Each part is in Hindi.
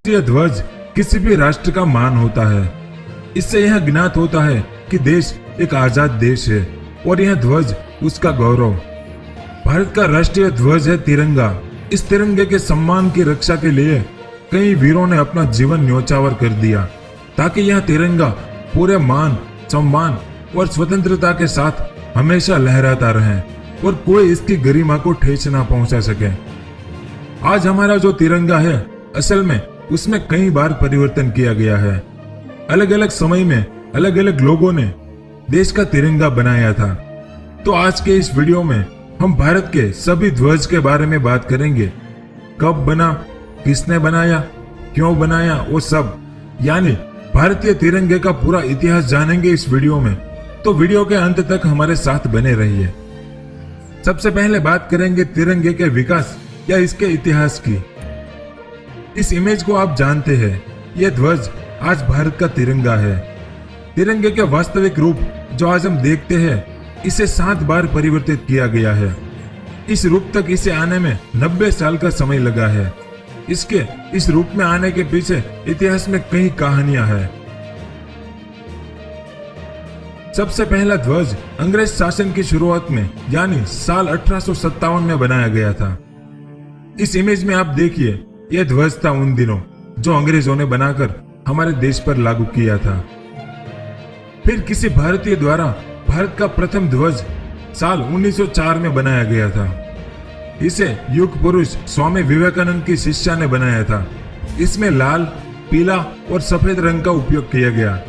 राष्ट्रीय ध्वज किसी भी राष्ट्र का मान होता है। इससे यह ज्ञात होता है कि देश एक आजाद देश है और यह ध्वज उसका गौरव। भारत का राष्ट्रीय ध्वज है तिरंगा। इस तिरंगे के सम्मान की रक्षा के लिए कई वीरों ने अपना जीवन न्योछावर कर दिया ताकि यह तिरंगा पूरे मान, सम्मान और स्वतंत्रता के साथ हमेशा लहराता रहे और कोई इसकी गरिमा को ठेस ना पहुंचा सके। आज हमारा जो तिरंगा है, असल में उसमें कई बार परिवर्तन किया गया है। अलग अलग समय में अलग अलग लोगों ने देश का तिरंगा बनाया था। तो आज के इस वीडियो में हम भारत के सभी ध्वज के बारे में बात करेंगे। कब बना, किसने बनाया, क्यों बनाया, वो सब, यानी भारतीय तिरंगे का पूरा इतिहास जानेंगे इस वीडियो में। तो वीडियो के अंत तक हमारे साथ बने रहिए। सबसे पहले बात करेंगे तिरंगे के विकास या इसके इतिहास की। इस इमेज को आप जानते हैं, यह ध्वज आज भारत का तिरंगा है। तिरंगे के वास्तविक रूप जो आज हम देखते हैं, इसे 7 बार परिवर्तित किया गया है। इस रूप तक इसे आने में 90 साल का समय लगा है। इसके इस रूप में आने के पीछे इतिहास में कई कहानियां हैं। सबसे पहला ध्वज अंग्रेज शासन की शुरुआत में यानी साल 1857 में बनाया गया था। इस इमेज में आप देखिए, यह ध्वज था उन दिनों जो अंग्रेजों ने बनाकर हमारे देश पर लागू किया था। फिर किसी भारतीय द्वारा भारत का प्रथम ध्वज साल 1904 में बनाया गया था। इसे युग पुरुष स्वामी विवेकानंद की शिष्या ने बनाया था। इसमें लाल, पीला और सफेद रंग का उपयोग किया गया।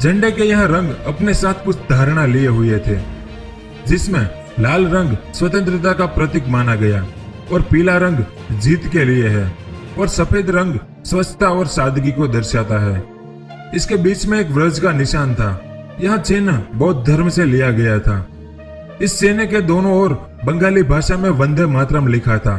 झंडे के यह रंग अपने साथ कुछ धारणा लिए हुए थे, जिसमें लाल रंग स्वतंत्रता का प्रतीक माना गया और पीला रंग जीत के लिए है और सफेद रंग स्वच्छता और सादगी को दर्शाता है। इसके बीच में एक व्रज का निशान था। यह चिन्ह बौद्ध धर्म से लिया गया था। इस चिन्ह के दोनों ओर बंगाली भाषा में वंदे मातरम लिखा था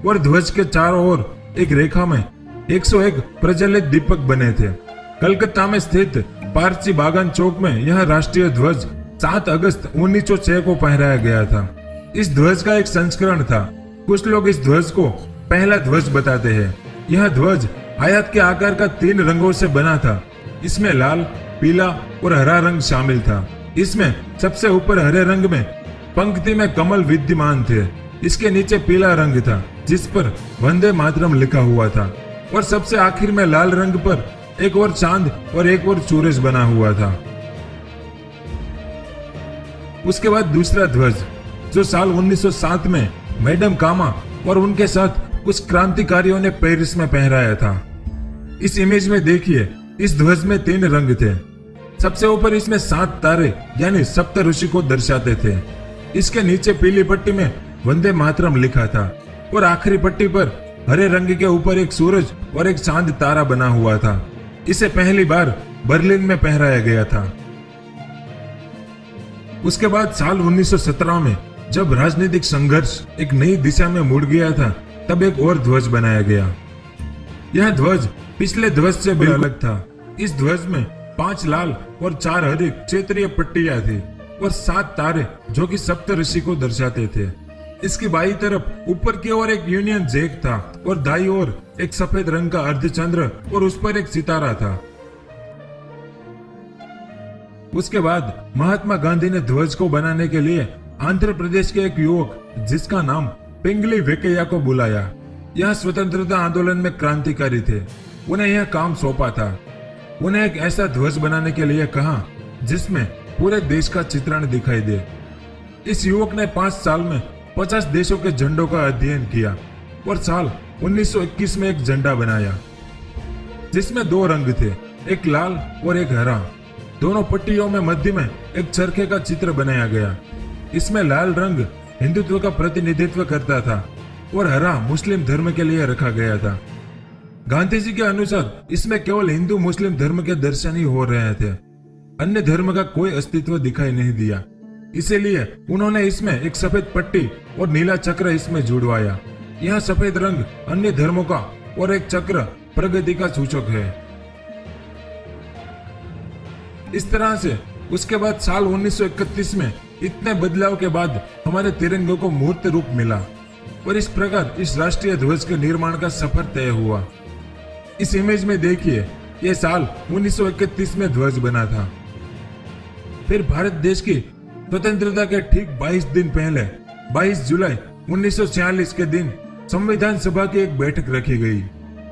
और ध्वज के चारों ओर एक रेखा में 101 प्रज्वलित दीपक बने थे। कलकत्ता में स्थित पारसी बागान चौक में यह राष्ट्रीय ध्वज 7 अगस्त 1906 को फहराया गया था। इस ध्वज का एक संस्करण था। कुछ लोग इस ध्वज को पहला ध्वज बताते हैं। यह ध्वज आयत के आकार का 3 रंगों से बना था। इसमें लाल, पीला और हरा रंग शामिल था। इसमें सबसे ऊपर हरे रंग में पंक्ति में कमल विद्यमान थे। इसके नीचे पीला रंग था जिस पर वंदे मातरम लिखा हुआ था और सबसे आखिर में लाल रंग पर एक और चांद और एक और सूरज बना हुआ था। उसके बाद दूसरा ध्वज जो साल 1907 में मैडम कामा और उनके साथ कुछ क्रांतिकारियों ने पेरिस में पहराया था। इस इमेज में देखिए, इस ध्वज में 3 रंग थे। सबसे ऊपर इसमें 7 तारे यानी सप्त ऋषि को दर्शाते थे। इसके नीचे पीली पट्टी में वंदे मातरम लिखा था और आखिरी पट्टी पर हरे रंग के ऊपर एक सूरज और एक चांद तारा बना हुआ था। इसे पहली बार बर्लिन में पहराया गया था। उसके बाद साल 1917 में जब राजनीतिक संघर्ष एक नई दिशा में मुड़ गया था, तब एक और ध्वज बनाया गया। यह ध्वज पिछले ध्वज से भी अलग था। इस ध्वज में 5 लाल और 4 हरी क्षेत्रीय पट्टियां थी और 7 तारे जो कि सप्त ऋषि को दर्शाते थे। इसकी बाईं तरफ ऊपर की ओर एक यूनियन जैक था और दाईं ओर एक सफेद रंग का अर्धचंद्र और उस पर एक सितारा था। उसके बाद महात्मा गांधी ने ध्वज को बनाने के लिए आंध्र प्रदेश के एक युवक जिसका नाम पिंगली वेंकैया को बुलाया। यह स्वतंत्रता आंदोलन में क्रांतिकारी थे। उन्हें यह काम सौंपा था। उन्हें एक ऐसा ध्वज बनाने के लिए कहा जिसमें पूरे देश का चित्रण दिखाई दे। इस युवक ने 5 साल में 50 देशों के झंडों का अध्ययन किया और साल 1921 में एक झंडा बनाया जिसमें 2 रंग थे, एक लाल और एक हरा। दोनों पट्टियों में मध्य में एक चरखे का चित्र बनाया गया। इसमें लाल रंग हिंदुत्व का प्रतिनिधित्व करता था और हरा मुस्लिम धर्म के लिए रखा गया था। गांधी जी के अनुसार इसमें केवल हिंदू मुस्लिम धर्म के दर्शन ही हो रहे थे। अन्य धर्म का कोई अस्तित्व दिखाई नहीं दिया। इसीलिए उन्होंने इसमें एक सफेद पट्टी और नीला चक्र इसमें जुड़वाया। यह सफेद रंग अन्य धर्मों का और एक चक्र प्रगति का सूचक है। इस तरह से उसके बाद साल 1931 में इतने बदलाव के बाद हमारे तिरंगे को मूर्त रूप मिला और इस प्रकार इस राष्ट्रीय ध्वज के निर्माण का सफर तय हुआ। इस इमेज में देखिए, यह साल 1931 में ध्वज बना था। फिर भारत देश की स्वतंत्रता के ठीक 22 दिन पहले 22 जुलाई 1946 के दिन संविधान सभा की एक बैठक रखी गई।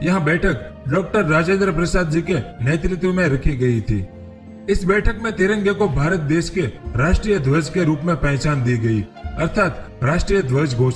यह बैठक डॉक्टर राजेंद्र प्रसाद जी के नेतृत्व में रखी गई थी। इस बैठक में तिरंगे को भारत देश के राष्ट्रीय ध्वज के रूप में पहचान दी गई, अर्थात राष्ट्रीय ध्वज घोषित